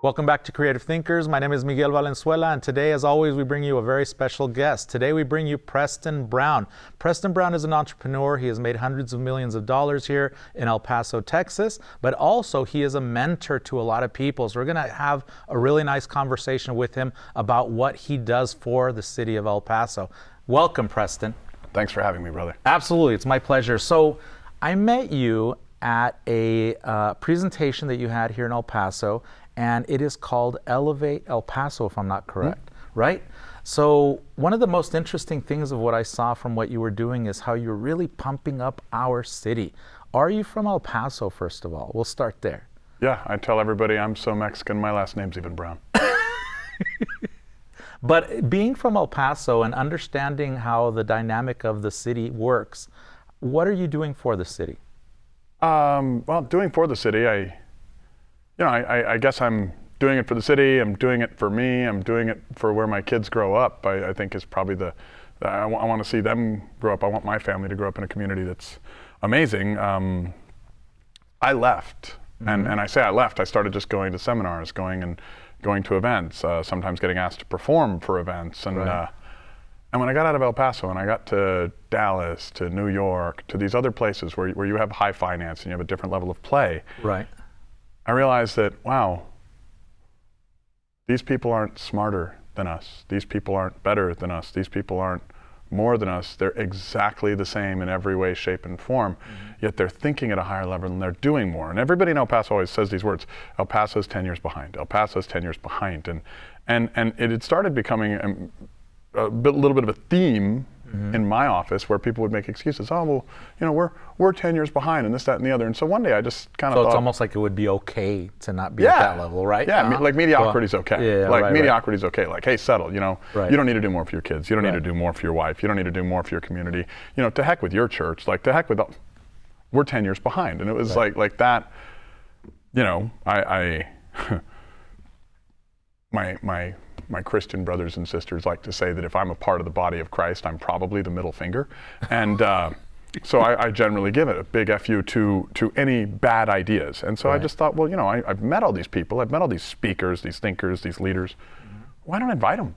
Welcome back to Creative Thinkers. My name is Miguel Valenzuela, and today, as always, we bring you a very special guest. Today, we bring you Preston Brown. Preston Brown is an entrepreneur. He has made hundreds of millions of dollars here in El Paso, Texas, but also he is a mentor to a lot of people. So we're going to have a really nice conversation with him about what he does for the city of El Paso. Welcome, Preston. Thanks for having me, brother. Absolutely. It's my pleasure. So I met you at a presentation that you had here in El Paso, and it is called Elevate El Paso, if I'm not correct, right? So one of the most interesting things of what I saw from what you were doing is how you're really pumping up our city. Are you from El Paso, first of all? We'll start there. Yeah, I tell everybody I'm so Mexican, my last name's even Brown. But being from El Paso and understanding how the dynamic of the city works, what are you doing for the city? Well, doing for the city, I guess I'm doing it for the city, I'm doing it for me, I'm doing it for where my kids grow up. I think is probably I want to see them grow up. I want my family to grow up in a community that's amazing. I left, and I say I left, I started just going to seminars, going to events, sometimes getting asked to perform for events. And and when I got out of El Paso and I got to Dallas, to New York, to these other places where you have high finance and you have a different level of play, right. I realized that, wow, these people aren't smarter than us. These people aren't better than us. These people aren't more than us. They're exactly the same in every way, shape, and form, yet they're thinking at a higher level and they're doing more. And everybody in El Paso always says these words, El Paso's 10 years behind. El Paso's 10 years behind. And it had started becoming a little bit of a theme in my office where people would make excuses. Oh, well, you know, we're 10 years behind and this, that, and the other. And so one day I just kind of thought. So it's almost like it would be okay to not be at that level, right? Yeah, like mediocrity's okay. Yeah, mediocrity's okay. Like, hey, settle, you know. Right. You don't need to do more for your kids. You don't need to do more for your wife. You don't need to do more for your community. You know, to heck with your church. Like, to heck with, we're 10 years behind. And it was like that, you know, my Christian brothers and sisters like to say that if I'm a part of the body of Christ, I'm probably the middle finger. And so I generally give it a big FU to any bad ideas. And so I just thought, well, you know, I've met all these people. I've met all these speakers, these thinkers, these leaders. Why don't I invite them?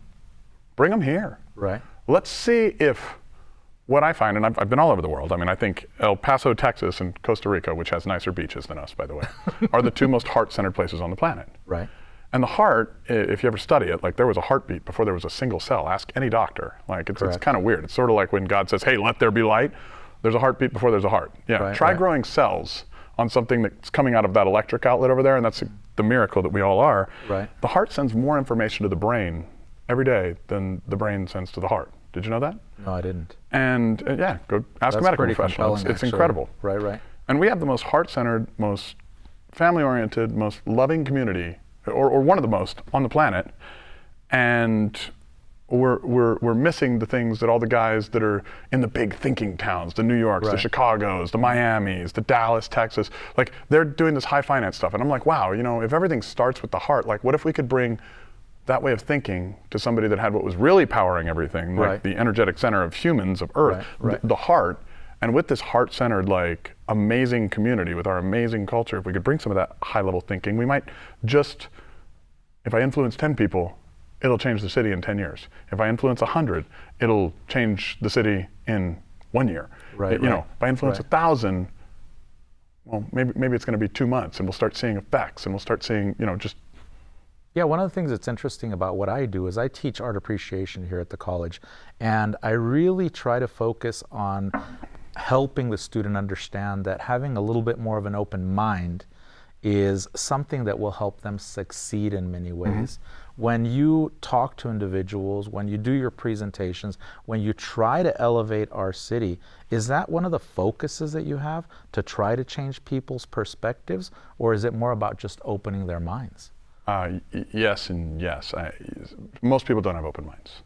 Bring them here. Right. Let's see if what I find, and I've been all over the world. I mean, I think El Paso, Texas, and Costa Rica, which has nicer beaches than us, by the way, are the two most heart-centered places on the planet. Right. And the heart, if you ever study it, like there was a heartbeat before there was a single cell. Ask any doctor. Like it's kind of weird. It's sort of like when God says, hey, let there be light. There's a heartbeat before there's a heart. Yeah. Try growing cells on something that's coming out of that electric outlet over there, and that's the miracle that we all are. Right. The heart sends more information to the brain every day than the brain sends to the heart. Did you know that? No, I didn't. And yeah, go ask a medical professional. It's incredible. Right. And we have the most heart-centered, most family-oriented, most loving community, or one of the most on the planet, and we're missing the things that all the guys that are in the big thinking towns, the New Yorks, the Chicagos, the Miamis, the Dallas, Texas, like they're doing this high finance stuff. And I'm like, wow, you know, if everything starts with the heart, like what if we could bring that way of thinking to somebody that had what was really powering everything, like the energetic center of humans, of Earth, the heart. And with this heart-centered, like, amazing community, with our amazing culture, if we could bring some of that high-level thinking, we might just, if I influence 10 people, it'll change the city in 10 years. If I influence 100, it'll change the city in 1 year. You know, if I influence 1,000, well, maybe it's going to be 2 months, and we'll start seeing effects, and we'll start seeing, you know, just. Yeah, one of the things that's interesting about what I do is I teach art appreciation here at the college, and I really try to focus on helping the student understand that having a little bit more of an open mind is something that will help them succeed in many ways. When you talk to individuals, when you do your presentations, when you try to elevate our city, is that one of the focuses that you have, to try to change people's perspectives, or is it more about just opening their minds? Yes and yes. Most people don't have open minds.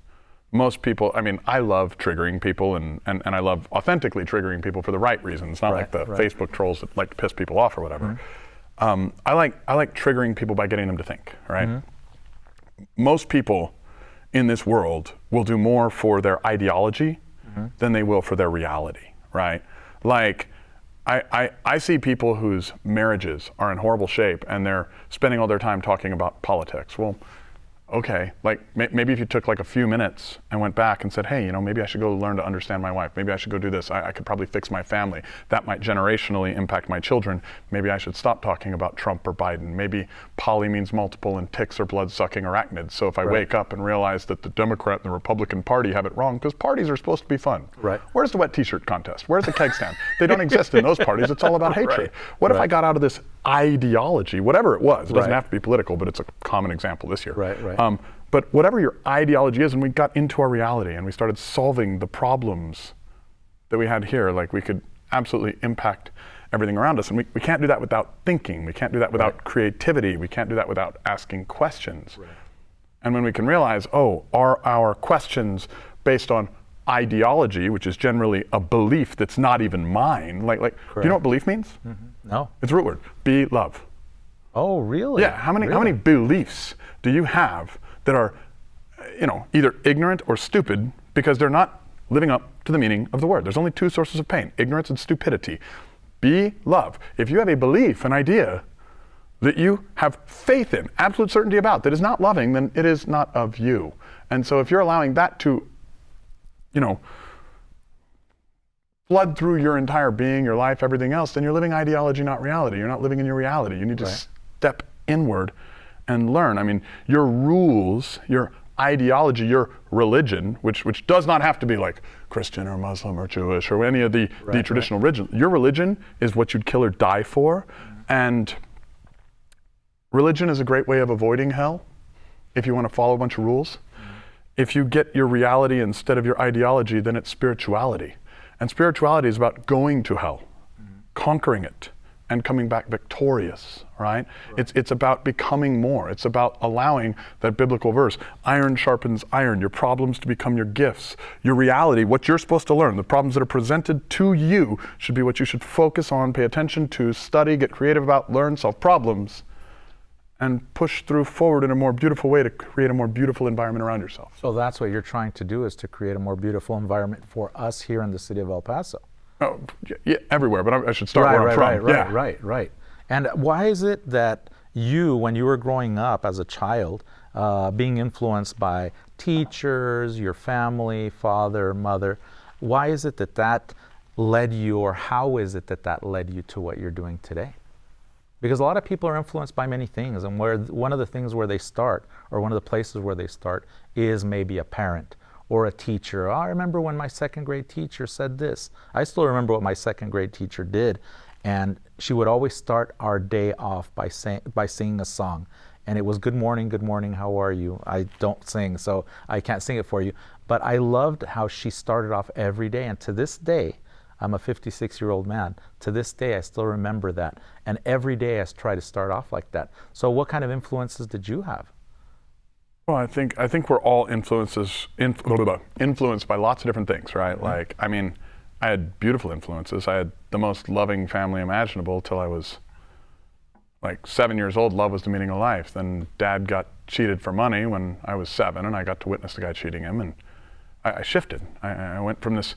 Most people, I mean, I love triggering people and I love authentically triggering people for the right reasons, not like the Facebook trolls that like to piss people off or whatever. I like triggering people by getting them to think, right? Most people in this world will do more for their ideology than they will for their reality, right? Like, I see people whose marriages are in horrible shape and they're spending all their time talking about politics. Well, okay, like maybe if you took like a few minutes and went back and said, hey, maybe I should go learn to understand my wife. Maybe I should go do this. I could probably fix my family. That might generationally impact my children. Maybe I should stop talking about Trump or Biden. Maybe poly means multiple and ticks are blood-sucking arachnids. So if I wake up and realize that the Democrat and the Republican Party have it wrong, because parties are supposed to be fun. Right. Where's the wet t-shirt contest? Where's the keg stand? They don't exist in those parties. It's all about hatred. What if I got out of this ideology, whatever it was? It doesn't have to be political, but it's a common example this year. Right. But whatever your ideology is, and we got into our reality and we started solving the problems that we had here, like we could absolutely impact everything around us. And we can't do that without thinking. We can't do that without creativity. We can't do that without asking questions. Right. And when we can realize, are our questions based on ideology, which is generally a belief that's not even mine? Like, do you know what belief means? Mm-hmm. No. It's a root word. Be love. Oh, really? Yeah. How many beliefs do you have that are, either ignorant or stupid because they're not living up to the meaning of the word? There's only two sources of pain: ignorance and stupidity. Be love. If you have a belief, an idea that you have faith in, absolute certainty about, that is not loving, then it is not of you. And so if you're allowing that to, flood through your entire being, your life, everything else, then you're living ideology, not reality. You're not living in your reality. You need to step inward and learn. I mean, your rules, your ideology, your religion, which does not have to be like Christian or Muslim or Jewish or any of the traditional religion. Your religion is what you'd kill or die for. And religion is a great way of avoiding hell if you want to follow a bunch of rules. If you get your reality instead of your ideology, then it's spirituality. And spirituality is about going to hell, conquering it, and coming back victorious, right? It's about becoming more. It's about allowing that biblical verse, iron sharpens iron, your problems to become your gifts. Your reality, what you're supposed to learn, the problems that are presented to you should be what you should focus on, pay attention to, study, get creative about, learn, solve problems, and push through forward in a more beautiful way to create a more beautiful environment around yourself. So that's what you're trying to do, is to create a more beautiful environment for us here in the city of El Paso. Oh, yeah, everywhere, but I should start where I'm from. Right. And why is it that you, when you were growing up as a child, being influenced by teachers, your family, father, mother, why is it that led you, or how is it that led you to what you're doing today? Because a lot of people are influenced by many things, and one of the things where they start, or one of the places where they start, is maybe a parent or a teacher. I remember when my second grade teacher said this. I still remember what my second grade teacher did, and she would always start our day off by singing a song. And it was good morning, how are you? I don't sing, so I can't sing it for you. But I loved how she started off every day, and to this day, I'm a 56-year-old man. To this day, I still remember that. And every day I try to start off like that. So what kind of influences did you have? Well, I think we're all influenced by lots of different things, right? Like, I mean, I had beautiful influences. I had the most loving family imaginable till I was like 7 years old. Love was the meaning of life. Then Dad got cheated for money when I was 7, and I got to witness the guy cheating him, and I shifted. I went from this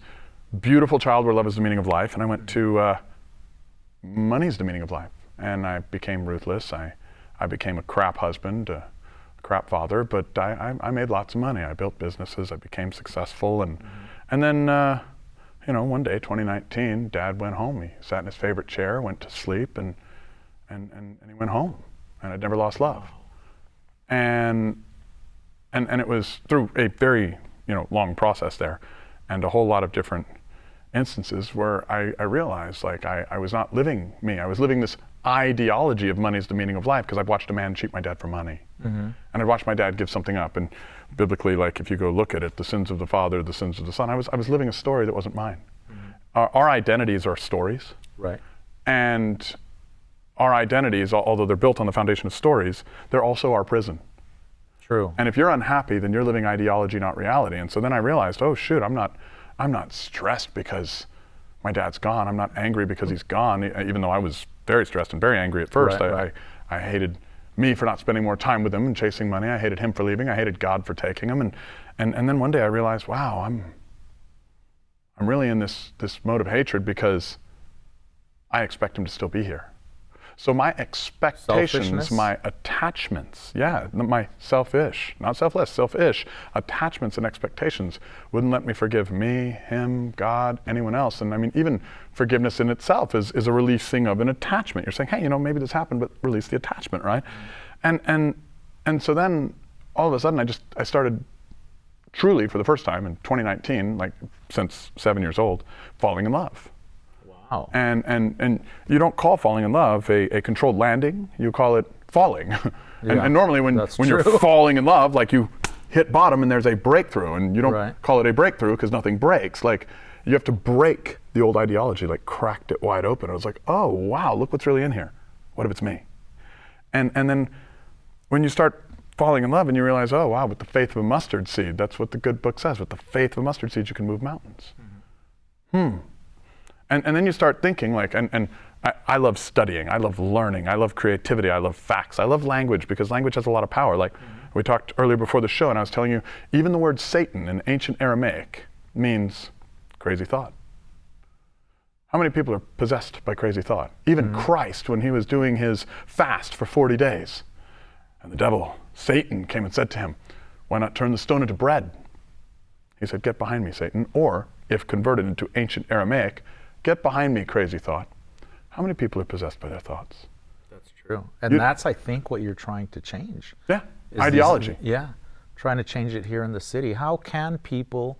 beautiful child where love is the meaning of life, and I went to money's the meaning of life. And I became ruthless. I became a crap husband, crap father, but I made lots of money. I built businesses. I became successful, and then one day, 2019, Dad went home. He sat in his favorite chair, went to sleep, and he went home, and I'd never lost love. And it was through a very long process there, and a whole lot of different instances where I realized, like, I was not living me. I was living this ideology of money is the meaning of life, because I'd watched a man cheat my dad for money. And I'd watched my dad give something up. And biblically, like, if you go look at it, the sins of the father, the sins of the son, I was living a story that wasn't mine. Our identities are stories. Right. And our identities, although they're built on the foundation of stories, they're also our prison. True. And if you're unhappy, then you're living ideology, not reality. And so then I realized, oh shoot, I'm not stressed because my dad's gone. I'm not angry because he's gone, even though I was very stressed and very angry at first. Right. I hated me for not spending more time with him and chasing money. I hated him for leaving. I hated God for taking him. And then one day I realized, wow, I'm really in this mode of hatred because I expect him to still be here. So my expectations, Selfishness? my attachments, my selfish, not selfless, selfish attachments and expectations wouldn't let me forgive me, him, God, anyone else. And I mean, even forgiveness in itself is a releasing of an attachment. You're saying, hey, maybe this happened, but release the attachment, right? And so then all of a sudden I started truly for the first time in 2019, like since 7 years old, falling in love. Wow. And you don't call falling in love a controlled landing, you call it falling. And normally when you're falling in love, like you hit bottom and there's a breakthrough, and you don't call it a breakthrough because nothing breaks. Like you have to break the old ideology, like cracked it wide open. I was like, oh wow, look what's really in here. What if it's me? And then when you start falling in love and you realize, oh wow, with the faith of a mustard seed, that's what the good book says, with the faith of a mustard seed you can move mountains. And then you start thinking like, and I love studying, I love learning, I love creativity, I love facts, I love language, because language has a lot of power. Like we talked earlier before the show, and I was telling you, even the word Satan in ancient Aramaic means crazy thought. How many people are possessed by crazy thought? Even Christ, when he was doing his fast for 40 days, and the devil, Satan, came and said to him, why not turn the stone into bread? He said, get behind me, Satan. Or, if converted into ancient Aramaic, get behind me, crazy thought. How many people are possessed by their thoughts? That's true. And that's, I think, what you're trying to change. Yeah, ideology. Trying to change it here in the city. How can people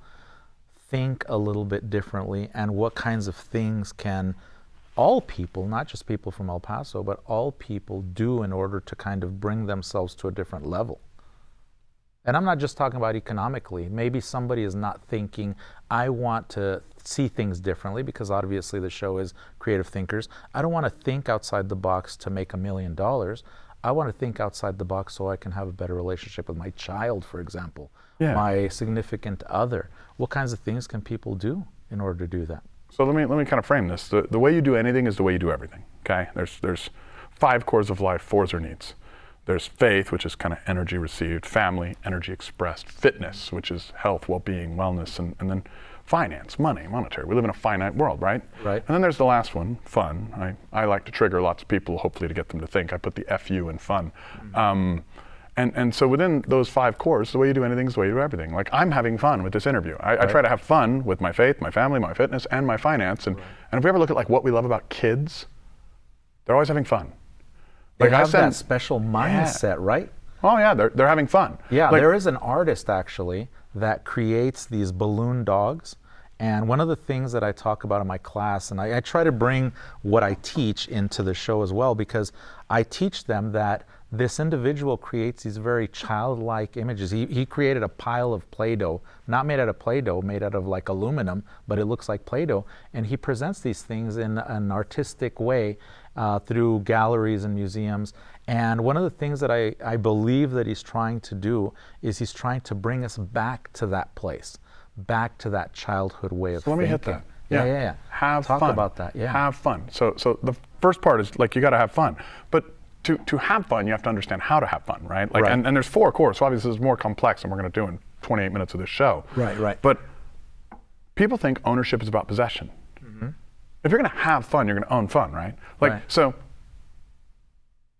think a little bit differently, and what kinds of things can all people, not just people from El Paso, but all people do in order to kind of bring themselves to a different level? And I'm not just talking about economically. Maybe somebody is not thinking, I want to see things differently, because obviously the show is creative thinkers. I don't want to think outside the box to make $1 million. I want to think outside the box so I can have a better relationship with my child, for example, my significant other. What kinds of things can people do in order to do that? So let me kind of frame this. The way you do anything is the way you do everything, okay? There's 5 cores of life, 4s are needs. There's faith, which is kind of energy received, family, energy expressed, fitness, which is health, well-being, wellness, and then finance, money, monetary. We live in a finite world, right? Right. And then there's the last one, fun. I like to trigger lots of people, hopefully to get them to think. I put the FU in fun. And so within those 5 cores, the way you do anything is the way you do everything. Like I'm having fun with this interview. I try to have fun with my faith, my family, my fitness, and my finance. And if we ever look at like what we love about kids, they're always having fun. They have that special mindset, right? Oh yeah, they're having fun. Yeah, there is an artist actually that creates these balloon dogs. And one of the things that I talk about in my class, and I try to bring what I teach into the show as well, because I teach them that this individual creates these very childlike images. He created a pile of Play-Doh, not made out of Play-Doh, made out of like aluminum, but it looks like Play-Doh. And he presents these things in an artistic way through galleries and museums. And one of the things that I believe that he's trying to do is he's trying to bring us back to that place, back to that childhood way of thinking. Let me hit that. Yeah. Have fun. Talk about that. Yeah. Have fun. So the first part is like you got to have fun, but to have fun, you have to understand how to have fun, right? Like, and there's 4 cores. So obviously, this is more complex than we're going to do in 28 minutes of this show. Right. But people think ownership is about possession. If you're going to have fun, you're going to own fun, right? Like, so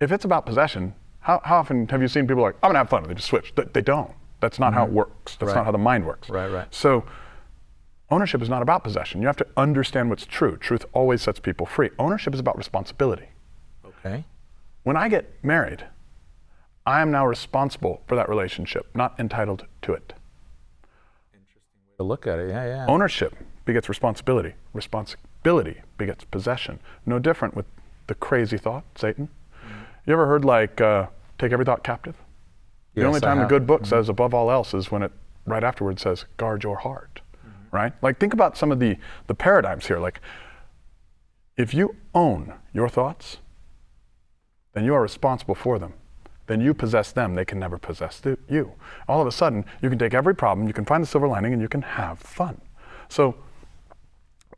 if it's about possession, how often have you seen people like, I'm going to have fun, and they just switch? They don't. That's not how it works. That's not how the mind works. Right. So ownership is not about possession. You have to understand what's true. Truth always sets people free. Ownership is about responsibility. Okay. When I get married, I am now responsible for that relationship, not entitled to it. Interesting way to look at it. Yeah. Ownership begets responsibility. Responsibility begets possession. No different with the crazy thought, Satan. You ever heard like, take every thought captive? The only time the good book says above all else is when it right afterwards says guard your heart, right? Like think about some of the paradigms here. Like if you own your thoughts, then you are responsible for them. Then you possess them, they can never possess you. All of a sudden, you can take every problem, you can find the silver lining, and you can have fun. So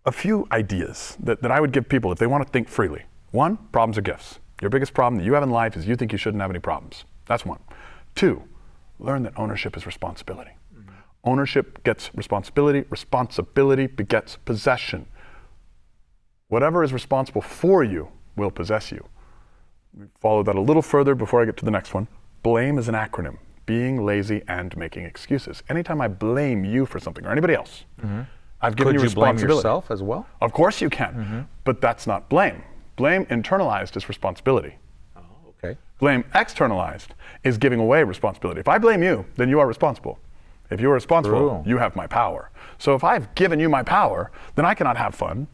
a few ideas that I would give people if they want to think freely. 1, problems are gifts. Your biggest problem that you have in life is you think you shouldn't have any problems. That's 1. 2, learn that ownership is responsibility. Ownership gets responsibility. Responsibility begets possession. Whatever is responsible for you will possess you. Follow that a little further before I get to the next one. Blame is an acronym. Being lazy and making excuses. Anytime I blame you for something or anybody else, I've given you responsibility. Could you blame yourself as well? Of course you can, but that's not blame. Blame internalized is responsibility. Oh, okay. Blame externalized is giving away responsibility. If I blame you, then you are responsible. If you are responsible, you have my power. So if I've given you my power, then I cannot have fun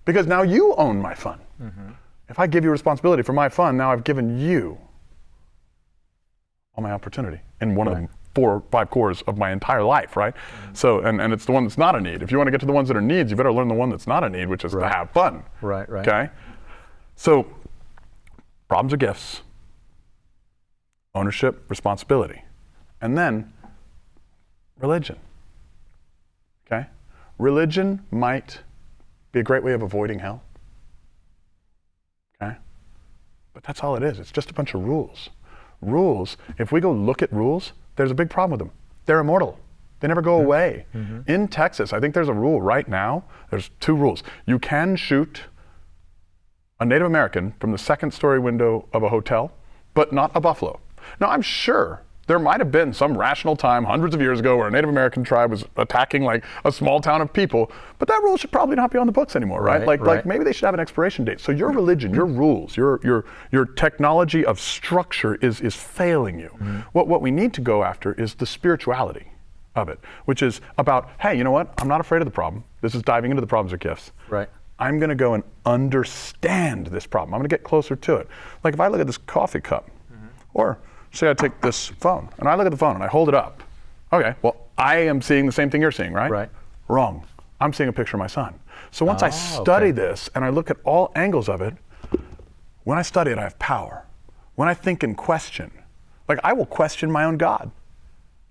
because now you own my fun. If I give you responsibility for my fun, now I've given you all my opportunity in one of the 4 or 5 cores of my entire life, right? So, and it's the one that's not a need. If you want to get to the ones that are needs, you better learn the one that's not a need, which is to have fun. Right. Okay? So, problems are gifts, ownership, responsibility, and then religion. Okay? Religion might be a great way of avoiding hell. Okay? But that's all it is. It's just a bunch of rules. Rules, if we go look at rules, there's a big problem with them. They're immortal. They never go away. In Texas, I think there's a rule right now. There's 2 rules. You can shoot a Native American from the 2nd story window of a hotel, but not a buffalo. Now, I'm sure there might have been some rational time hundreds of years ago where a Native American tribe was attacking like a small town of people, but that rule should probably not be on the books anymore, right? Like maybe they should have an expiration date. So your religion, your rules, your technology of structure is failing you. What we need to go after is the spirituality of it, which is about, hey, you know what? I'm not afraid of the problem. This is diving into the problems or gifts. Right. I'm going to go and understand this problem. I'm going to get closer to it. Like if I look at this coffee cup, or say I take this phone, and I look at the phone and I hold it up. Okay, well, I am seeing the same thing you're seeing, right? Right. Wrong. I'm seeing a picture of my son. So once I study this and I look at all angles of it, when I study it, I have power. When I think and question, like I will question my own God.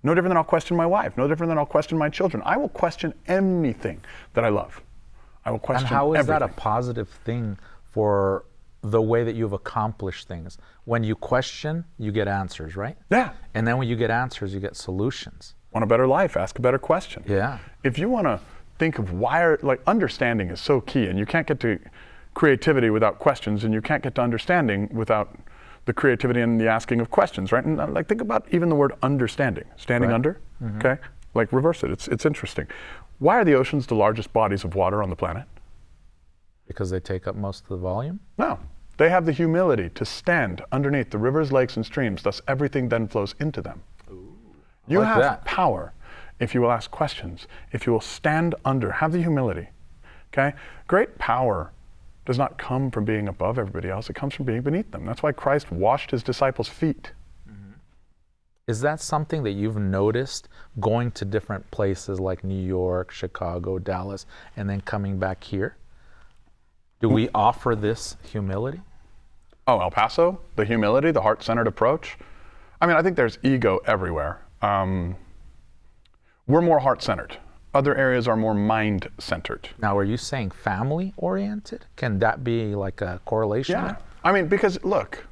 No different than I'll question my wife. No different than I'll question my children. I will question anything that I love. I will question everything. And how is that a positive thing for the way that you've accomplished things? When you question, you get answers, right? Yeah. And then when you get answers, you get solutions. Want a better life? Ask a better question. Yeah. If you want to think of understanding is so key, and you can't get to creativity without questions, and you can't get to understanding without the creativity and the asking of questions, right? And like think about even the word understanding, standing under, okay? Like reverse it, it's interesting. Why are the oceans the largest bodies of water on the planet? Because they take up most of the volume? No. They have the humility to stand underneath the rivers, lakes, and streams, thus everything then flows into them. Ooh, you like have power if you will ask questions, if you will stand under, have the humility, okay? Great power does not come from being above everybody else, it comes from being beneath them. That's why Christ washed his disciples' feet. Is that something that you've noticed going to different places like New York, Chicago, Dallas, and then coming back here? Do we offer this humility? Oh, El Paso, the humility, the heart-centered approach. I mean, I think there's ego everywhere. We're more heart-centered. Other areas are more mind-centered. Now, are you saying family-oriented? Can that be like a correlation? Yeah. I mean, because look,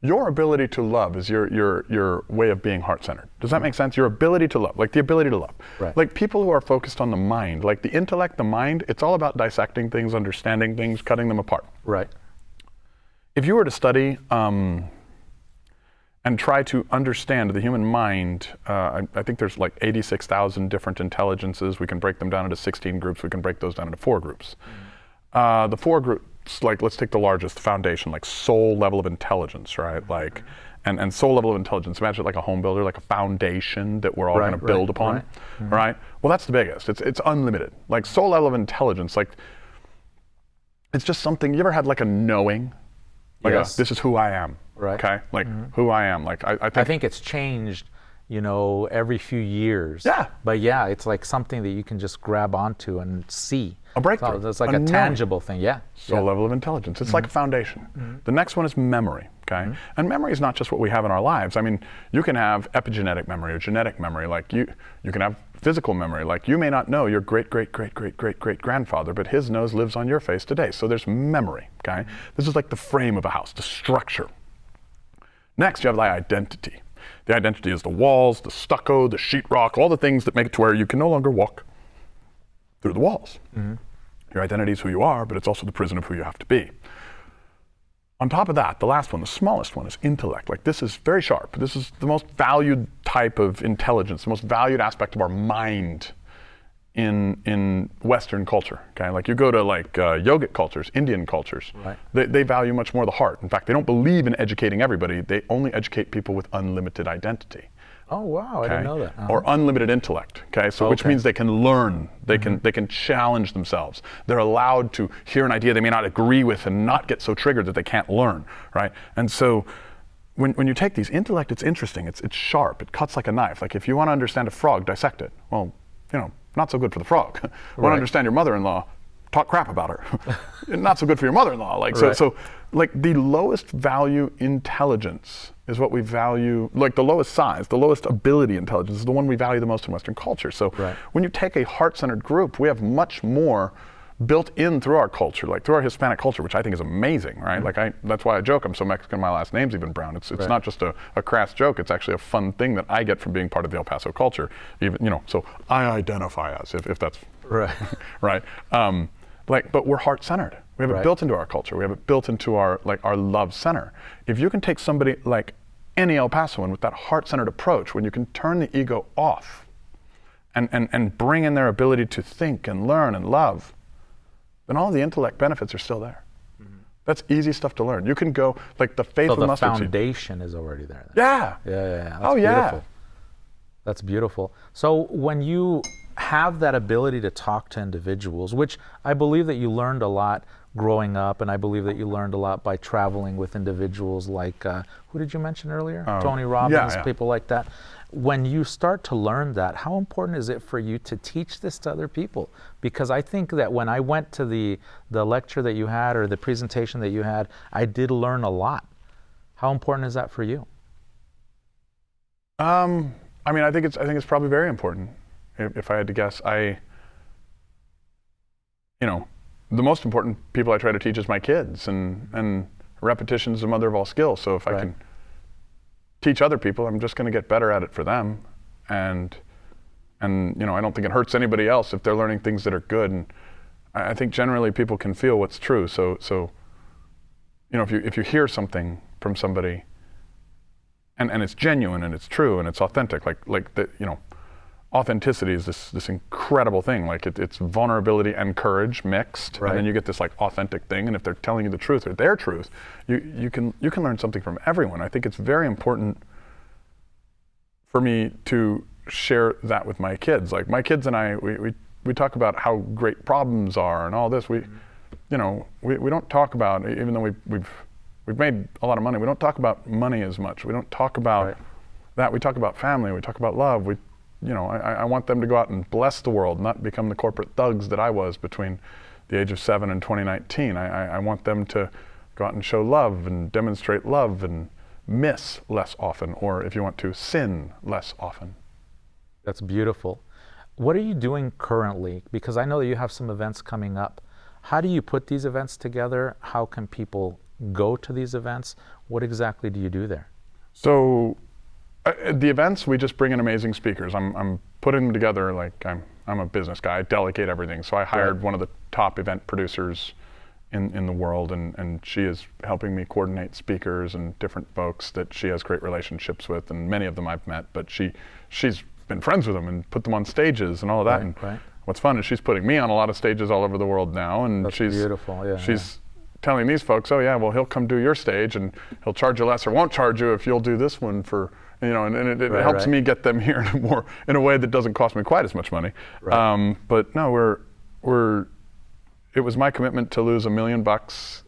your ability to love is your way of being heart-centered. Does that make sense? Your ability to love, like the ability to love. Right. Like people who are focused on the mind, like the intellect, the mind, it's all about dissecting things, understanding things, cutting them apart. Right. If you were to study and try to understand the human mind, I think there's like 86,000 different intelligences. We can break them down into 16 groups. We can break those down into 4 groups. The 4 groups, like let's take the largest, the foundation, like soul level of intelligence, right? Like, and soul level of intelligence, imagine it like a home builder, like a foundation that we're all going to build upon, right? Well, that's the biggest. It's unlimited. Like soul level of intelligence, like it's just something. You ever had like a knowing? Like this is who I am. Right. Okay. Like who I am. Like I think it's changed, you know, every few years. Yeah. But yeah, it's like something that you can just grab onto and see. A breakthrough. So it's like a tangible thing. Yeah. Soul level of intelligence. It's like a foundation. The next one is memory. Okay. And memory is not just what we have in our lives. I mean, you can have epigenetic memory or genetic memory. Like you can have physical memory. Like you may not know your great grandfather, but his nose lives on your face today. So there's memory. Okay. This is like the frame of a house, the structure. Next, you have the identity. The identity is the walls, the stucco, the sheetrock, all the things that make it to where you can no longer walk through the walls. Your identity is who you are, but it's also the prison of who you have to be. On top of that, the last one, the smallest one, is intellect. Like, this is very sharp. This is the most valued type of intelligence, the most valued aspect of our mind in Western culture. Okay, like you go to like yogic cultures, Indian cultures, right. they value much more the heart. In fact, they don't believe in educating everybody. They only educate people with unlimited identity. Oh wow, I didn't know that. Or unlimited intellect. Okay, so which means they can learn, they can challenge themselves. They're allowed to hear an idea they may not agree with and not get so triggered that they can't learn, right? And so when you take these intellect, it's interesting. It's sharp. It cuts like a knife. Like if you want to understand a frog, dissect it. Well, not so good for the frog. Want to understand your mother-in-law? Talk crap about her. Not so good for your mother-in-law. Like so like the lowest value intelligence is what we value, like the lowest size, the lowest ability intelligence is the one we value the most in Western culture. So when you take a heart-centered group, we have much more built in through our culture, like through our Hispanic culture, which I think is amazing, right? Like that's why I joke I'm so Mexican, my last name's even Brown. It's not just a crass joke, it's actually a fun thing that I get from being part of the El Paso culture. Even, so I identify as, if that's right. But we're heart-centered. We have it built into our culture. We have it built into our love center. If you can take somebody like any El Pasoan with that heart-centered approach, when you can turn the ego off and bring in their ability to think and learn and love, then all the intellect benefits are still there. That's easy stuff to learn. You can go, like the faith of mustard seed. So the foundation is already there. Yeah. Yeah. That's beautiful. That's beautiful. So when you have that ability to talk to individuals, which I believe that you learned a lot growing up, and I believe that you learned a lot by traveling with individuals like, who did you mention earlier? Tony Robbins, people like that. When you start to learn that, how important is it for you to teach this to other people? Because I think that when I went to the lecture that you had or the presentation that you had, I did learn a lot. How important is that for you? I think it's probably very important. If I had to guess, the most important people I try to teach is my kids, and repetition is the mother of all skills. So if I can teach other people, I'm just going to get better at it for them, and I don't think it hurts anybody else if they're learning things that are good. And I think generally people can feel what's true. So if you hear something from somebody, and it's genuine and it's true and it's authentic, like that, authenticity is this incredible thing. Like it's vulnerability and courage mixed, and then you get this like authentic thing. And if they're telling you the truth or their truth, you can learn something from everyone. I think it's very important for me to share that with my kids. Like my kids and I, we talk about how great problems are and all this. We don't talk about, even though we've made a lot of money, we don't talk about money as much. We don't talk about that. We talk about family. We talk about love. I want them to go out and bless the world, not become the corporate thugs that I was between the age of 7 and 2019. I want them to go out and show love and demonstrate love and miss less often, or if you want to, sin less often. That's beautiful. What are you doing currently? Because I know that you have some events coming up. How do you put these events together? How can people go to these events? What exactly do you do there? So the events, we just bring in amazing speakers. I'm putting them together like I'm a business guy. I delegate everything. So I hired one of the top event producers in the world, and she is helping me coordinate speakers and different folks that she has great relationships with, and many of them I've met, but she's been friends with them and put them on stages and all of that. And what's fun is she's putting me on a lot of stages all over the world now, and that's beautiful. She's telling these folks, oh yeah, well he'll come do your stage and he'll charge you less or won't charge you if you'll do this one for, and it helps me get them here in a way that doesn't cost me quite as much money. But no, it was my commitment to lose $1 million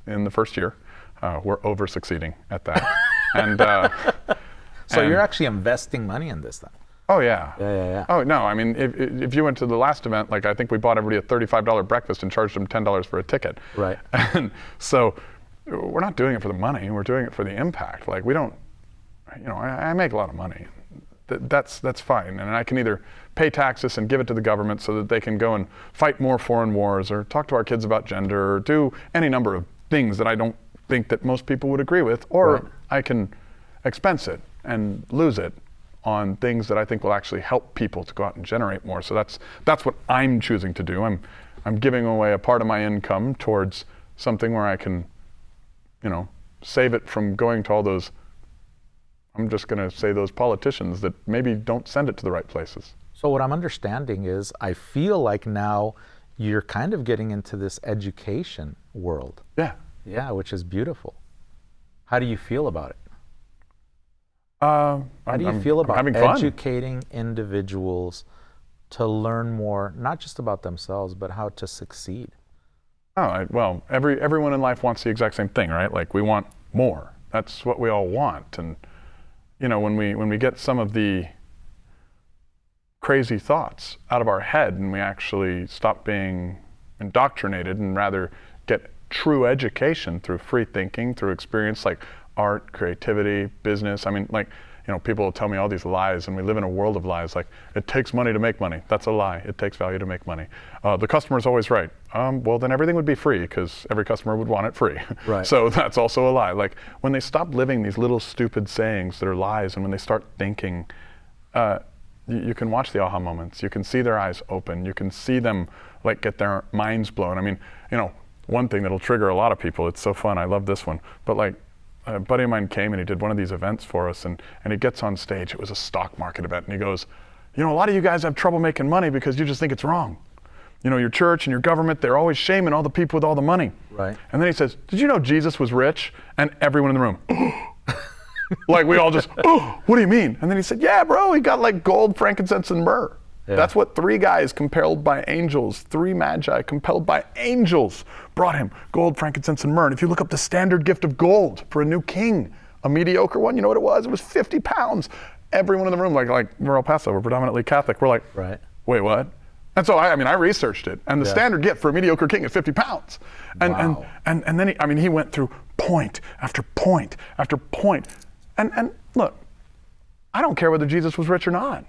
in the first year. We're over succeeding at that. And so you're actually investing money in this then? Oh yeah. Yeah. Oh no, I mean, if you went to the last event, like I think we bought everybody a $35 breakfast and charged them $10 for a ticket. Right. And so we're not doing it for the money, we're doing it for the impact. Like we don't, I make a lot of money. That's fine. And I can either pay taxes and give it to the government so that they can go and fight more foreign wars, or talk to our kids about gender, or do any number of things that I don't think that most people would agree with, or I can expense it and lose it on things that I think will actually help people to go out and generate more. So that's what I'm choosing to do. I'm giving away a part of my income towards something where I can, save it from going to all those, I'm just going to say those politicians that maybe don't send it to the right places. So what I'm understanding is I feel like now you're kind of getting into this education world. Yeah. Yeah, which is beautiful. How do you feel about it? How do you feel about having fun. educating individuals to learn more, not just about themselves, but how to succeed? Well, everyone in life wants the exact same thing, right? Like, we want more. That's what we all want. And when we get some of the crazy thoughts out of our head and we actually stop being indoctrinated and rather get true education through free thinking, through experience like art, creativity, business. I mean, people will tell me all these lies, and we live in a world of lies. Like, it takes money to make money. That's a lie. It takes value to make money. The customer's always right. Well, then everything would be free because every customer would want it free. Right. So that's also a lie. Like, when they stop living these little stupid sayings that are lies, and when they start thinking, you can watch the aha moments. You can see their eyes open. You can see them get their minds blown. I mean, one thing that'll trigger a lot of people. It's so fun. I love this one. But a buddy of mine came and he did one of these events for us, and he gets on stage. It was a stock market event, and he goes, a lot of you guys have trouble making money because you just think it's wrong. Your church and your government, they're always shaming all the people with all the money. Right. And then he says, did you know Jesus was rich? And everyone in the room, we all just, what do you mean? And then he said, yeah, bro, he got gold, frankincense, and myrrh. Yeah. That's what 3 guys compelled by angels, 3 magi compelled by angels brought him: gold, frankincense, and myrrh. And if you look up the standard gift of gold for a new king, a mediocre one, you know what it was? It was 50 pounds. Everyone in the room, we're all Paso, we're predominantly Catholic. We're like, right. Wait, what? And so I researched it, and the standard gift for a mediocre king is 50 pounds. And wow. and then he went through point after point after point. And look, I don't care whether Jesus was rich or not.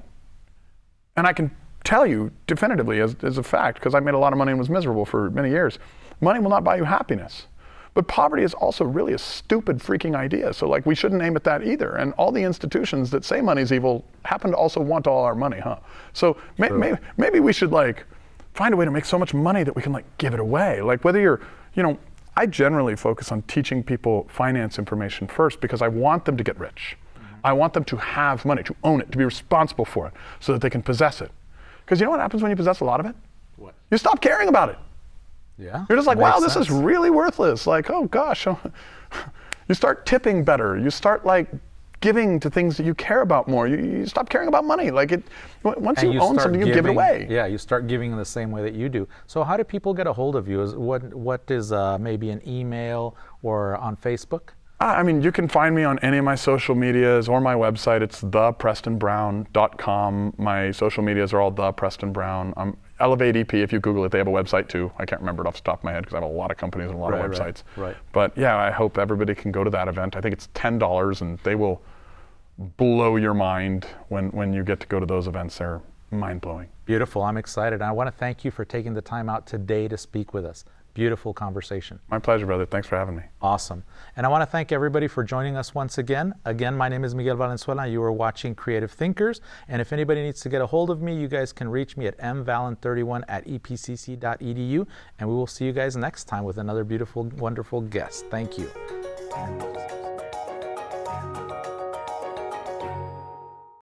And I can tell you definitively as a fact, because I made a lot of money and was miserable for many years, money will not buy you happiness. But poverty is also really a stupid freaking idea. So we shouldn't aim at that either. And all the institutions that say money's evil happen to also want all our money, huh? So maybe we should find a way to make so much money that we can give it away. Whether you're, I generally focus on teaching people finance information first because I want them to get rich. I want them to have money, to own it, to be responsible for it, so that they can possess it. Because you know what happens when you possess a lot of it? What? You stop caring about it. Yeah. You're just like, wow, this sense. is really worthless. Oh gosh. You start tipping better. You start giving to things that you care about more. You stop caring about money. Once you own something, you give it away. Yeah, you start giving in the same way that you do. So how do people get a hold of you? What is maybe an email or on Facebook? You can find me on any of my social medias or my website. It's theprestonbrown.com. My social medias are all The Preston Brown. Elevate EP, if you Google it, they have a website too. I can't remember it off the top of my head because I have a lot of companies and a lot of websites. Right. But yeah, I hope everybody can go to that event. I think it's $10 and they will blow your mind when you get to go to those events. They're mind-blowing. Beautiful. I'm excited. I want to thank you for taking the time out today to speak with us. Beautiful conversation. My pleasure, brother. Thanks for having me. Awesome. And I want to thank everybody for joining us once again. Again, my name is Miguel Valenzuela. You are watching Creative Thinkers. And if anybody needs to get a hold of me, you guys can reach me at mvalen31@epcc.edu. And we will see you guys next time with another beautiful, wonderful guest. Thank you.